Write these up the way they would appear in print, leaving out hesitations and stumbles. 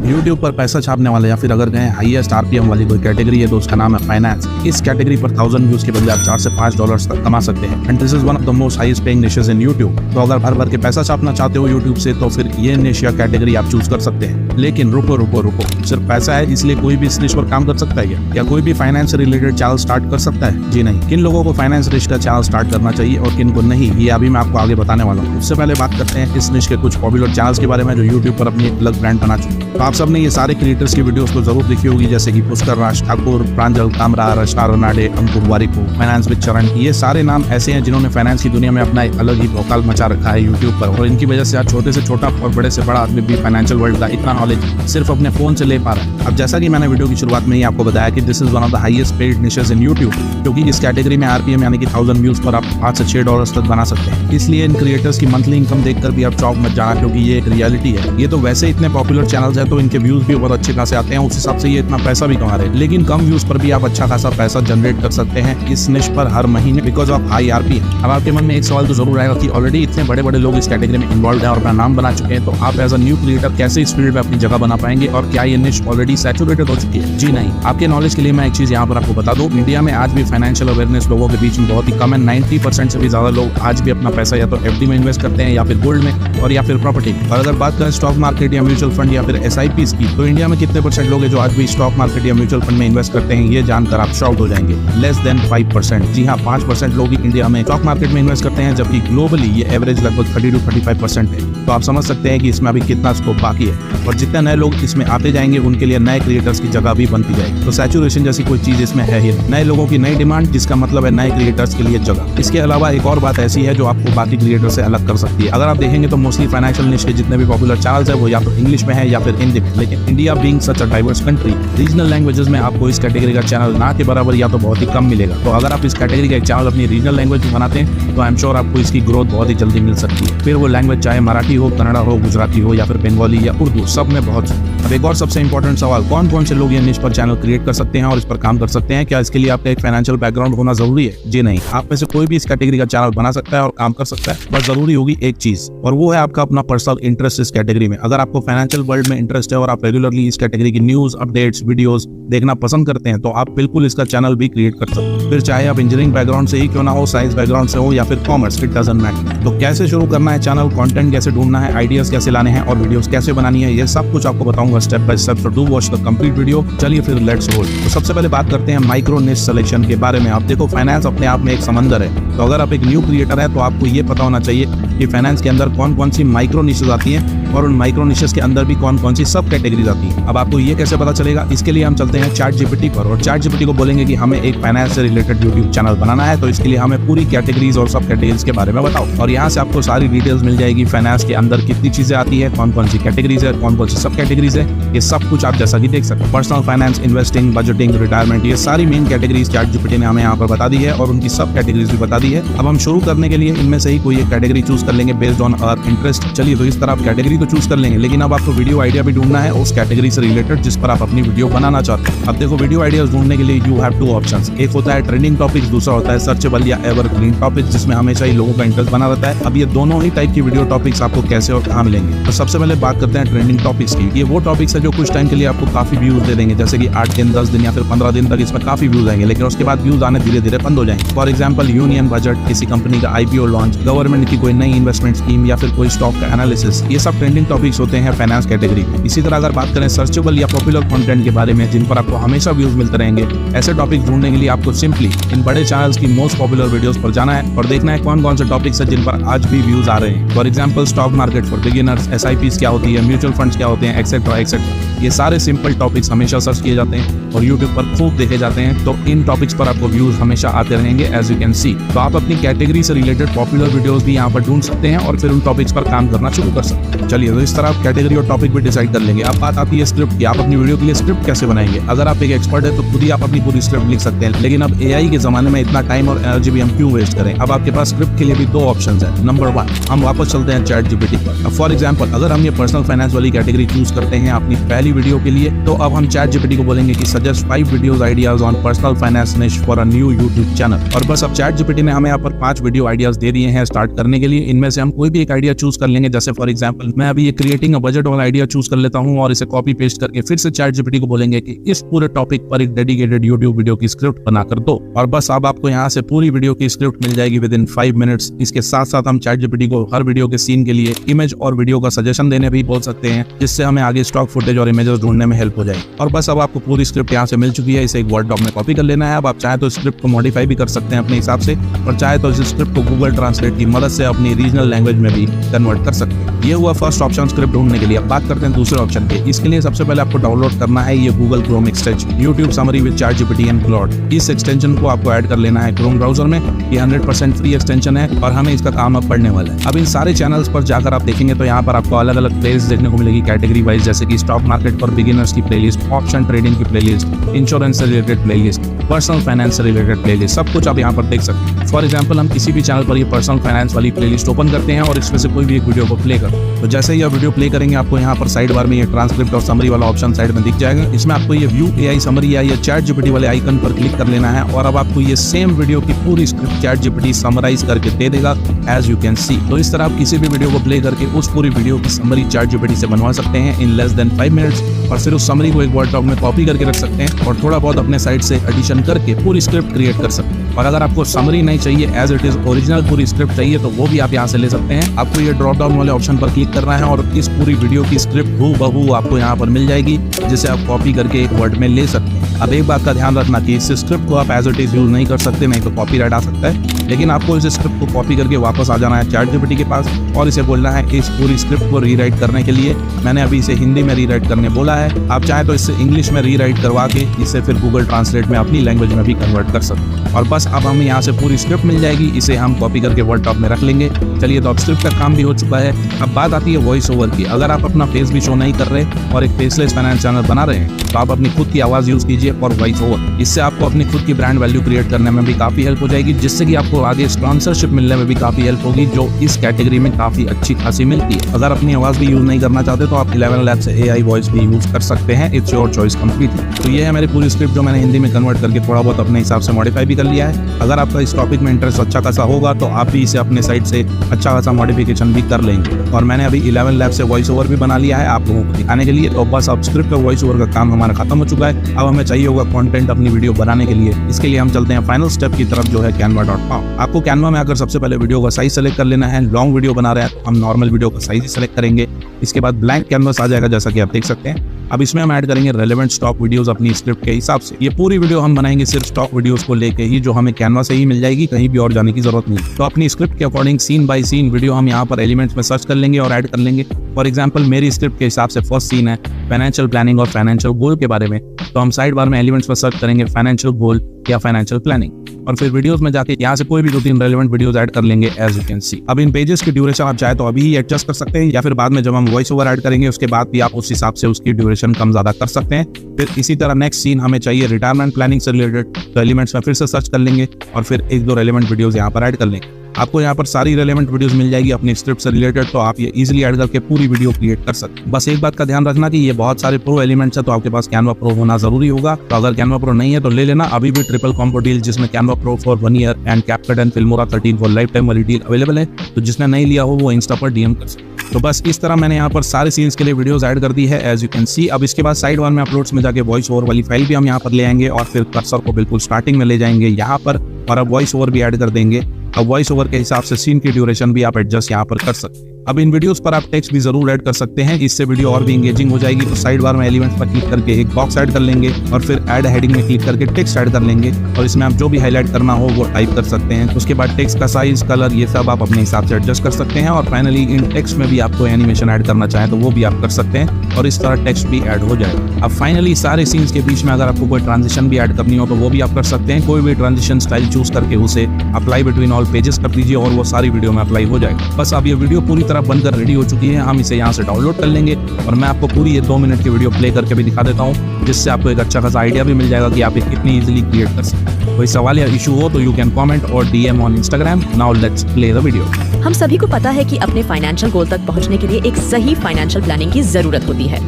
YouTube पर पैसा छापने वाले या फिर अगर कहें हाईएस्ट आरपीएम वाली कोई कैटेगरी है तो उसका नाम है फाइनेंस। इस कैटेगरी पर 1000 व्यूज के बदले आप 4 से 5 डॉलर्स तक कमा सकते हैं and this is one of the most highest paying niches in YouTube. तो अगर भर भर के पैसा छापना चाहते हो यूट्यूब से तो फिर ये निश या कैटेगरी आप चूज कर सकते हैं। लेकिन रुको, सिर्फ पैसा है इसलिए कोई भी इस निश पर काम कर सकता है या कोई भी फाइनेंस से रिलेटेड चैनल स्टार्ट कर सकता है? जी नहीं। किन लोगों को फाइनेंस निश का चैनल स्टार्ट करना चाहिए और किन को नहीं, ये अभी मैं आपको आगे बताने वाला हूँ। उससे पहले बात करते हैं इस निश के कुछ पॉपुलर चैनल्स के बारे में जो यूट्यूब पर अपनी अलग ब्रांड बना चुके हैं। तो आप सबने ये सारे क्रिएटर्स की वीडियोस को जरूर देखी होगी, जैसे कि पुष्कर राज ठाकुर, प्रांजल कामरा, रचना रनाडे, अंकुर वारिको, फाइनेंस विद चरण। ये सारे नाम ऐसे हैं जिन्होंने फाइनेंस की दुनिया में अपना एक अलग ही भौकाल मचा रखा है यूट्यूब पर, और इनकी वजह से आज छोटे से छोटा और बड़े से बड़ा आदमी भी फाइनेंशियल वर्ल्ड का इतना नॉलेज सिर्फ अपने फोन से ले पा रहा है। अब जैसा कि मैंने वीडियो की शुरुआत में ही आपको बताया कि this is one of the highest paid niches in YouTube, क्योंकि इस कैटेगरी में आरपीएम यानी कि 1000 व्यूज पर आप 5 से 6 डॉलर्स तक बना सकते हैं। इसलिए इन क्रिएटर्स की मंथली इनकम देखकर भी आप चौंक मत जाना, क्योंकि ये एक रियलिटी है। ये तो वैसे इतने पॉपुलर चैनल्स हैं तो इनके व्यूज भी बहुत अच्छे खासे आते हैं, उस हिसाब से ये इतना पैसा भी कमा रहे हैं। लेकिन कम व्यूज पर भी आप अच्छा खासा पैसा जनरेट कर सकते हैं इस निश पर हर महीने बिकॉज ऑफ हाई आरपीएम। अब आपके मन में एक सवाल तो जरूर आएगा कि ऑलरेडी इतने बड़े बड़े लोग इस कैटेगरी में इन्वॉल्व हैं और अपना नाम बना चुके हैं, तो आप एज अ न्यू क्रिएटर कैसे इस फील्ड में अपनी जगह बना पाएंगे और क्या ये निश ऑलरेडी सैचुरेटेड हो चुकी है? जी नहीं। आपके नॉलेज के लिए मैं एक चीज यहाँ पर आपको बता दूं, इंडिया में आज भी फाइनेंशियल अवेयरनेस लोगों के बीच में बहुत ही कम है। 90% से भी ज्यादा लोग आज भी अपना पैसा या तो एफडी में इन्वेस्ट करते हैं या फिर गोल्ड में और या फिर प्रॉपर्टी। और अगर बात करें स्टॉक मार्केट या म्यूचुअल फंड या फिर एसआईपी की, तो इंडिया में कितने परसेंट लोग हैं जो आज भी स्टॉक मार्केट या म्यूचुअल फंड में इन्वेस्ट करते हैं? ये जानकर आप शॉक्ड हो जाएंगे। Less than 5%। जी हाँ, 5% लोग ही इंडिया में स्टॉक मार्केट में इन्वेस्ट करते हैं, जबकि ग्लोबली ये एवरेज लगभग 30 to 35% है। तो आप समझ सकते हैं कि इसमें अभी कितना स्कोप बाकी है, और जितने नए लोग इसमें आते जाएंगे उनके लिए नए क्रिएटर्स की जगह भी बनती जाएगी। तो सैचुरेशन जैसी कोई चीज इसमें है ही नहीं। नए लोगों की नई डिमांड, जिसका मतलब है नए क्रिएटर्स के लिए जगह। इसके अलावा एक और बात ऐसी है जो आपको बाकी क्रिएटर से अलग कर सकती है। अगर आप देखेंगे तो मोस्टली फाइनेंशियल निश के जितने भी पॉपुलर चैनल्स है वो या तो इंग्लिश में है या फिर हिंदी में, लेकिन India being such a diverse country, regional languages में आपको इस कैटेगरी का चैनल ना के बराबर या तो बहुत ही कम मिलेगा। तो अगर आप इस कैटेगरी का एक चैनल अपनी रीजनल लैंग्वेज में बनाते हैं तो आई एम श्योर आपको इसकी ग्रोथ बहुत ही जल्दी मिल सकती है। फिर वो लैंग्वेज चाहे मराठी हो, कन्नड़ा हो, गुजराती हो या फिर बंगाली या उर्दू, सब में बहुत। अब एक और सबसे इंपॉर्टेंट सवाल, कौन कौन से लोग ये निश पर चैनल क्रिएट कर सकते हैं और इस पर काम कर सकते हैं? क्या इसके लिए आपका एक फाइनेंशियल बैकग्राउंड होना जरूरी है? जी नहीं। आप में से कोई भी इस कैटेगरी का चैनल बना सकता है और काम कर सकता है, बस जरूरी होगी एक चीज, और वो है आपका अपना पर्सनल इंटरेस्ट इस कैटेगरी में। अगर आपको फाइनेंशियल वर्ल्ड में इंटरेस्ट है और आप रेगुलरली इस कैटेगरी की न्यूज, अपडेट्स, वीडियोस देखना पसंद करते हैं तो आप बिल्कुल इसका चैनल भी क्रिएट कर सकते हैं। फिर चाहे आप इंजीनियरिंग बैकग्राउंड से ही क्यों ना हो, साइंस बैकग्राउंड से हो या फिर कॉमर्स, इट डजंट मैटर। तो कैसे शुरू करना है चैनल, कंटेंट कैसे ढूंढना है, आइडियाज कैसे लाने हैं और वीडियोस कैसे बनानी है, ये सब कुछ आपको बताऊंगा step by step. So do watch the complete video. चलिए फिर लेट्स रोल। तो सबसे पहले बात करते हैं माइक्रो निश सिलेक्शन के बारे में। आप देखो, फाइनेंस अपने आप में एक समंदर है, तो अगर आप एक न्यू क्रिएटर है तो आपको ये पता होना चाहिए कि फाइनेंस के अंदर कौन कौन सी माइक्रो निशेस आती हैं और उन माइक्रो निशेस के अंदर भी कौन कौन सी सब कैटेगरीज आती हैं। अब आपको ये कैसे पता चलेगा? इसके लिए हम चलते हैं चैट जीपीटी पर और चैट जीपीटी को बोलेंगे कि हमें एक फाइनेंस से रिलेटेड यूट्यूब चैनल बनाना है, तो इसके लिए हमें पूरी कैटेगरीज और सब कैटेगरीज के बारे में बताओ। और यहाँ से आपको सारी डिटेल्स मिल जाएगी, फाइनेंस के अंदर कितनी चीजें आती है, कौन कौन सी कैटेगरीज है, कौन कौन सी सब कैटेगरीज है, ये सब कुछ आप जैसा कि देख सकते हैं। Personal finance, investing, budgeting, retirement, ये सारी मेन कैटेगरीज चैट जीपीटी ने हमें यहाँ पर बता दी है और उनकी सब कैटेगरीज भी बता दी है। अब हम शुरू करने के लिए इनमें से ही कोई एक कैटेगरी चूज कर लेंगे बेस्ड ऑन आवर इंटरेस्ट। चलिए, तो इस तरह आप कैटेगरी तो चूज कर लेंगे, लेकिन अब आपको वीडियो आइडिया भी ढूंढना है उस कैटेगरी से रिलेटेड जिस पर आप अपनी वीडियो बनाना चाहते हैं। अब देखो, वीडियो आइडियाज ढूंढने के लिए यू हैव टू ऑप्शंस। एक होता है ट्रेंडिंग टॉपिक्स, दूसरा होता है सर्चेबल या एवरग्रीन टॉपिक्स, जिसमें हमेशा ही लोगों का इंटरेस्ट बना रहता है। अब ये दोनों ही टाइप की वीडियो टॉपिक्स आपको कैसे और कहाँ मिलेंगे? तो सबसे पहले बात करते हैं ट्रेंडिंग टॉपिक्स की। ये वो टॉपिक्स है जो कुछ टाइम के लिए आपको काफी व्यूज दे देंगे, जैसे कि 8 दिन, 10 दिन या फिर 15 दिन तक इसमें काफी व्यूज आएंगे, लेकिन उसके बाद व्यूज आने धीरे धीरे बंद हो जाएंगे। फॉर एग्जाम्पल, यूनियन बजट, किसी कंपनी का आईपीओ लॉन्च, गवर्नमेंट की कोई नई इन्वेस्टमेंट स्कीम या फिर कोई स्टॉक का एनालिसिस, ये सब ट्रेंडिंग टॉपिक्स होते हैं फाइनेंस कैटेगरी में। इसी तरह अगर बात करें सर्चेबल या पॉपुलर कंटेंट के बारे में, जिन पर आपको हमेशा व्यूज मिलते रहेंगे, ऐसे टॉपिक ढूंढने के लिए आपको सिंपली इन बड़े चैनल्स की मोस्ट पॉपुलर वीडियोस पर जाना है और देखना है कौन कौन से टॉपिक्स है जिन पर आज भी व्यूज आ रहे हैं। For example, stock market for beginners, SIPs क्या होती है, म्यूचुअल फंड्स क्या होते हैं, एक्सेट्रा एक्सेट्रा। ये सारे सिंपल टॉपिक्स हमेशा सर्च किए जाते हैं और यूट्यूब पर खूब देखे जाते हैं, तो इन टॉपिक्स पर आपको व्यूज हमेशा आते रहेंगे एज यू कैन सी। तो आप अपनी कैटेगरी से रिलेटेड पॉपुलर वीडियोस भी यहाँ पर ढूंढ सकते हैं और फिर उन टॉपिक्स पर काम करना शुरू कर सकते हैं। चलिए, तो इस तरह आप कैटेगरी और टॉपिक भी डिसाइड कर लेंगे। अब बात आती है स्क्रिप्ट की। आप अपनी वीडियो के लिए स्क्रिप्ट कैसे बनाएंगे? अगर आप एक एक्सपर्ट है तो खुद ही आप अपनी पूरी स्क्रिप्ट लिख सकते हैं, लेकिन अब एआई के जमाने में इतना टाइम और एनर्जी भी हम क्यों वेस्ट करें? अब आपके पास स्क्रिप्ट के लिए भी 2 ऑप्शंस हैं। नंबर 1, हम वापस चलते हैं चैट जीपीटी पर। फॉर एग्जाम्पल, अगर हम ये पर्सनल फाइनेंस वाली कैटेगरी चूज करते हैं अपनी पहली वीडियो के लिए, तो अब हम चैट जीपीटी को बोलेंगे कि suggest 5 videos ideas on personal finance niche for a new YouTube channel. और बस अब चैट जीपीटी ने हमें यहाँ पर 5 वीडियो आइडियाज दे दिए हैं स्टार्ट करने के लिए। इनमें से हम कोई भी एक आइडिया चूज कर लेंगे, जैसे फॉर एग्जाम्पल मैं अभी ये क्रिएटिंग अ बजट वाला आइडिया चूज कर लेता हूँ और इसे कॉपी पेस्ट करके फिर से ChatGPT को बोलेंगे कि इस पूरे टॉपिक पर एक डेडिकेटेड यूट्यूब वीडियो की स्क्रिप्ट बनाकर दो, और बस अब आपको यहाँ से पूरी वीडियो की स्क्रिप्ट मिल जाएगी विद इन 5 मिनट्स। इसके साथ साथ हम ChatGPT को हर वीडियो के सीन के लिए इमेज और वीडियो का सजेशन देने भी बोल सकते हैं, जिससे हमें आगे स्टॉक फुटेज और इमेजेस ढूंढने में हेल्प हो जाएगी। और बस अब आपको पूरी स्क्रिप्ट यहाँ से मिल चुकी है, इसे एक वर्ड डॉक में कॉपी कर लेना है। अब आप चाहे तो स्क्रिप्ट को मॉडिफाई भी कर सकते हैं अपने हिसाब से, और चाहे तो इस स्क्रिप्ट को गूगल ट्रांसलेट की मदद से अपनी रीजनल लैंग्वेज में भी कन्वर्ट कर सकते हैं। ये हुआ फर्स्ट ऑप्शन स्क्रिप्ट ढूंढने के लिए। अब बात करते हैं दूसरे ऑप्शन के। इसके लिए सबसे पहले आपको डाउनलोड करना है ये Google Chrome extension, YouTube summary with ChatGPT and Claude. इस एक्सटेंशन को आपको ऐड कर लेना है क्रोम ब्राउजर में। ये 100% फ्री एक्सटेंशन है और हमें इसका काम अब पढ़ने वाला है। अब इन सारे चैनल्स पर जाकर आप देखेंगे तो यहाँ पर आपको अलग अलग प्लेलिस्ट देखने को मिलेगी कैटेगरी वाइज, जैसे कि स्टॉक मार्केट फॉर बिगिनर्स की प्लेलिस्ट, ऑप्शन ट्रेडिंग की प्लेलिस्ट, इंश्योरेंस से रिलेटेड प्लेलिस्ट, पर्सनल फाइनेंस से रिलेटेड प्लेलिस्ट, सब कुछ आप यहाँ पर देख सकते हैं। फॉर एग्जाम्पल हम किसी भी चैनल पर ये पर्सनल फाइनेंस वाली प्लेलिस्ट ओपन करते हैं और इसमें से कोई भी एक वीडियो को प्ले करते हैं। तो जैसे ही आप वीडियो प्ले करेंगे आपको यहाँ पर साइड बार में ये ट्रांसक्रिप्ट और समरी वाला ऑप्शन साइड में दिख जाएगा। इसमें आपको ये व्यू AI समरी या ये ChatGPT वाले आइकन पर क्लिक कर लेना है और अब आपको ये सेम वीडियो की पूरी स्क्रिप्ट ChatGPT समराइज करके दे देगा, एज यू कैन सी। तो इस तरह आप किसी भी वीडियो को प्ले करके उस पूरी वीडियो की समरी ChatGPT से बनवा सकते हैं इन लेस देन 5 मिनट्स, और फिर उस समरी को एक वर्ड डॉक में कॉपी करके रख सकते हैं और थोड़ा बहुत अपने साइड से एडिशन करके पूरी स्क्रिप्ट क्रिएट कर सकते हैं। और अगर आपको समरी नहीं चाहिए, एज इट इज ओरिजिनल पूरी स्क्रिप्ट चाहिए, तो वो भी आप यहाँ से ले सकते हैं। आपको ये ड्रॉप डाउन वाले ऑप्शन पर क्लिक करना है और इस पूरी वीडियो की स्क्रिप्ट हूबहू आपको यहाँ पर मिल जाएगी, जिसे आप कॉपी करके एक वर्ड में ले सकते हैं। अब एक बात का ध्यान रखना कि इस स्क्रिप्ट को आप एज इट इज यूज नहीं कर सकते, नहीं तो कॉपीराइट आ सकता है। लेकिन आपको इस स्क्रिप्ट को कॉपी करके वापस आ जाना है ChatGPT के पास और इसे बोलना है कि इस पूरी स्क्रिप्ट को रीराइट करने के लिए मैंने अभी इसे हिंदी में रीराइट करने बोला है। आप चाहे तो इससे इंग्लिश में रीराइट करवा के इसे फिर गूगल ट्रांसलेट में अपनी लैंग्वेज में भी कन्वर्ट कर सकते हैं। और बस अब हमें यहाँ से पूरी स्क्रिप्ट मिल जाएगी, इसे हम कॉपी करके वर्ड डॉक में रख लेंगे। चलिए, तो अब स्क्रिप्ट का काम भी हो चुका है। अब बात आती है वॉइस ओवर की। अगर आप अपना फेस भी शो नहीं कर रहे और एक फेसलेस फाइनेंस चैनल बना रहे हैं तो आप अपनी खुद की आवाज यूज कीजिए फॉर वॉइस ओवर। इससे आपको अपनी खुद की ब्रांड वैल्यू क्रिएट करने में भी काफी हेल्प हो जाएगी, जिससे कि आपको आगे स्पॉन्सरशिप मिलने में भी काफी हेल्प होगी, जो इस कैटेगरी में काफी अच्छी खासी मिलती है। अगर अपनी आवाज भी यूज नहीं करना चाहते तो आप 11 लैब से AI वॉइस भी यूज कर सकते हैं। It's your choice completely. तो ये है मेरी पूरी स्क्रिप्ट जो मैंने हिंदी में कन्वर्ट करके थोड़ा बहुत अपने हिसाब से मॉडिफाई भी कर लिया है। अगर आपका इस टॉपिक में इंटरेस्ट अच्छा खासा होगा तो आप भी इसे अपने साइड से अच्छा खासा मॉडिफिकेशन भी कर लेंगे। और मैंने अभी 11 लैब से वॉइस ओवर भी बना लिया है आप लोगों को दिखाने के लिए। तो बस अब स्क्रिप्ट और वॉइस ओवर का काम हमारा खत्म हो चुका है। अब हमें चाहिए होगा कंटेंट अपनी वीडियो बनाने के लिए। इसके लिए हम चलते हैं फाइनल स्टेप की तरफ, जो है canva.com। आपको कैनवा में आकर सबसे पहले वीडियो का साइज सेलेक्ट कर लेना है। लॉन्ग वीडियो बना रहे हैं तो हम नॉर्मल वीडियो का साइज ही सेलेक्ट करेंगे। इसके बाद ब्लैंक कैनवस आ जाएगा, जैसा कि आप देख सकते हैं। अब इसमें हम ऐड करेंगे रेलेवेंट स्टॉक वीडियोस अपनी स्क्रिप्ट के हिसाब से। ये पूरी वीडियो हम बनाएंगे सिर्फ स्टॉक वीडियोस को लेके ही, जो हमें कैनवा से ही मिल जाएगी, कहीं भी और जाने की जरूरत नहीं। तो अपनी स्क्रिप्ट के according scene by scene video हम यहाँ पर एलिमेंट्स में सर्च कर लेंगे और ऐड कर लेंगे। फॉर एग्जाम्पल मेरी स्क्रिप्ट के हिसाब से फर्स्ट सीन है फाइनेंशियल प्लानिंग और फाइनेंशियल गोल के बारे में, तो हम साइड बार में एलिमेंट्स पर सर्च करेंगे फाइनेंशियल गोल या फाइनेंशियल प्लानिंग, और फिर वीडियोस में जाके यहाँ से कोई भी 2-3 रेलेवेंट वीडियोस ऐड कर लेंगे, एज यू कैन सी। अब इन पेजेस की ड्यूरेशन आप चाहे तो अभी ही एडजस्ट कर सकते हैं, या फिर बाद में जब हम वॉइस ओवर ऐड करेंगे उसके बाद भी आप उस हिसाब से उसकी ड्यूरेशन कम ज्यादा कर सकते हैं। फिर इसी तरह नेक्स्ट सीन हमें चाहिए रिटायरमेंट प्लानिंग से रिलेटेड, तो एलिमेंट्स में फिर से सर्च कर लेंगे और फिर 1-2 रेलेवेंट वीडियोस यहाँ पर ऐड कर लेंगे। आपको यहाँ पर सारी रेलेवेंट वीडियोस मिल जाएगी अपनी स्क्रिप्ट से रिलेटेड, तो आप ये इजीली ऐड करके पूरी वीडियो क्रिएट कर सकते हैं। बस एक बात का ध्यान रखना कि ये बहुत सारे प्रो एलिमेंट्स है, तो आपके पास कैनवा प्रो होना जरूरी होगा। तो अगर कैनवा प्रो नहीं है तो ले लेना। अभी भी ट्रिपल कॉम्बो डील जिसमें Canva pro for 1 year and CapCut and Filmora 13 for life time वाली डील अवेलेबल है। तो जिसने नहीं लिया हो वो इंस्टा पर DM कर सकते। तो बस इस तरह मैंने यहाँ पर सारे सीन्स के लिए वीडियोस ऐड कर दी है, एज यू कैन सी। अब इसके बाद साइड 1 में अपलोड्स में जाके वॉइस ओवर वाली फाइल भी हम यहाँ पर ले आएंगे और फिर कर्सर को बिल्कुल स्टार्टिंग में ले जाएंगे यहाँ पर, और अब वॉइस ओवर भी ऐड कर देंगे। अब वॉइस ओवर के हिसाब से सीन की ड्यूरेशन भी आप एडजस्ट यहाँ पर कर सकते हैं। अब इन वीडियोस पर आप टेक्स्ट भी जरूर ऐड कर सकते हैं, इससे वीडियो और भी इंगेजिंग हो जाएगी। तो साइड बार में एलिमेंट्स पर क्लिक करके एक बॉक्स ऐड कर लेंगे और फिर ऐड हेडिंग में क्लिक करके टेक्स्ट ऐड कर लेंगे, और इसमें आप जो भी हाईलाइट करना हो वो टाइप कर सकते हैं। उसके बाद टेक्स्ट का साइज, कलर, ये सब आप अपने हिसाब से एडजस्ट कर सकते हैं। और फाइनली इन टेक्स्ट में भी आपको एनिमेशन ऐड करना चाहें तो वो भी आप कर सकते हैं, और इस तरह टेक्स्ट भी ऐड हो जाएगा। अब फाइनली सारे सीन्स के बीच में अगर आपको कोई ट्रांजिशन भी ऐड करनी हो तो वो भी आप कर सकते हैं। कोई भी ट्रांजिशन स्टाइल चूज करके उसे अप्लाई बिटवीन ऑल पेजेस कर दीजिए और वो सारी वीडियो में अप्लाई हो जाएगा। बस अब ये वीडियो पूरी तरह बनकर रेडी हो चुकी है, हम इसे यहाँ से डाउनलोड कर लेंगे और मैं आपको पूरी ये 2 मिनट की वीडियो प्ले करके भी दिखा देता हूँ, जिससे आपको एक अच्छा खासा आइडिया भी मिल जाएगा कि आप ये कितनी इजीली क्रिएट कर सकते हैं। कोई सवाल या इशू हो तो यू कैन कमेंट और DM on Instagram। Now let's play the video. हम सभी को पता है कि अपने फाइनेंशियल गोल तक पहुंचने के लिए एक सही फाइनेंशियल प्लानिंग की जरूरत होती है।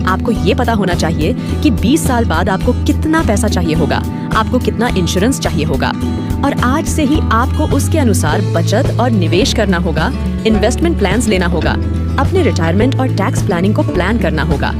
आपको ये पता होना चाहिए कि 20 साल बाद आपको कितना पैसा चाहिए होगा, आपको कितना इंश्योरेंस चाहिए होगा, और आज से ही आपको उसके अनुसार बचत और निवेश करना होगा, इन्वेस्टमेंट प्लान्स लेना होगा, अपने रिटायरमेंट और टैक्स प्लानिंग को प्लान करना होगा।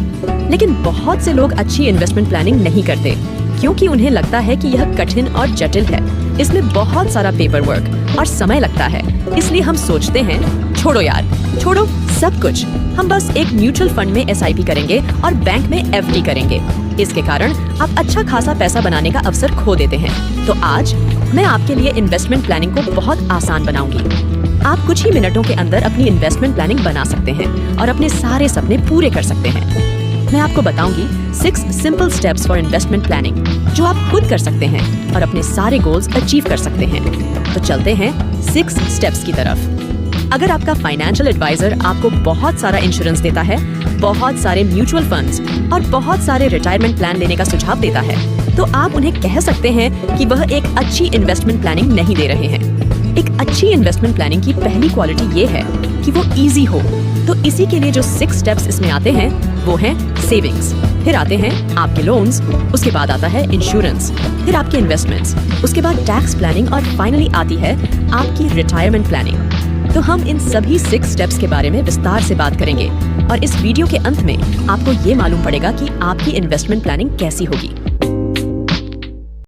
लेकिन बहुत से लोग अच्छी इन्वेस्टमेंट प्लानिंग नहीं करते क्योंकि उन्हें लगता है कि यह कठिन और जटिल है, इसमें बहुत सारा पेपर वर्क और समय लगता है। इसलिए हम सोचते हैं छोड़ो यार, छोड़ो सब कुछ, हम बस एक म्यूचुअल फंड में SIP करेंगे और बैंक में FD करेंगे। इसके कारण आप अच्छा खासा पैसा बनाने का अवसर खो देते हैं। तो आज मैं आपके लिए इन्वेस्टमेंट प्लानिंग को बहुत आसान बनाऊंगी। आप कुछ ही मिनटों के अंदर अपनी इन्वेस्टमेंट प्लानिंग बना सकते हैं और अपने सारे सपने पूरे कर सकते हैं। मैं आपको बताऊंगी 6 simple steps for investment planning जो आप खुद कर सकते हैं और अपने सारे गोल्स अचीव कर सकते हैं। तो चलते हैं 6 स्टेप्स की तरफ। अगर आपका फाइनेंशियल एडवाइजर आपको बहुत सारा इंश्योरेंस देता है, बहुत सारे म्यूचुअल फंड्स और बहुत सारे रिटायरमेंट प्लान लेने का सुझाव देता है, तो आप उन्हें कह सकते हैं कि वह एक अच्छी इन्वेस्टमेंट प्लानिंग नहीं दे रहे हैं। एक अच्छी इन्वेस्टमेंट प्लानिंग की पहली क्वालिटी ये है कि वो इजी हो। तो इसी के लिए जो 6 स्टेप्स इसमें आते हैं वो हैं सेविंग्स, फिर आते हैं आपके लोन्स, उसके बाद आता है इंश्योरेंस, फिर आपके इन्वेस्टमेंट्स, उसके बाद टैक्स प्लानिंग और फाइनली आती है आपकी रिटायरमेंट प्लानिंग। तो हम इन सभी 6 स्टेप्स के बारे में विस्तार से बात करेंगे और इस वीडियो के अंत में आपको ये मालूम पड़ेगा कि आपकी इन्वेस्टमेंट प्लानिंग कैसी होगी।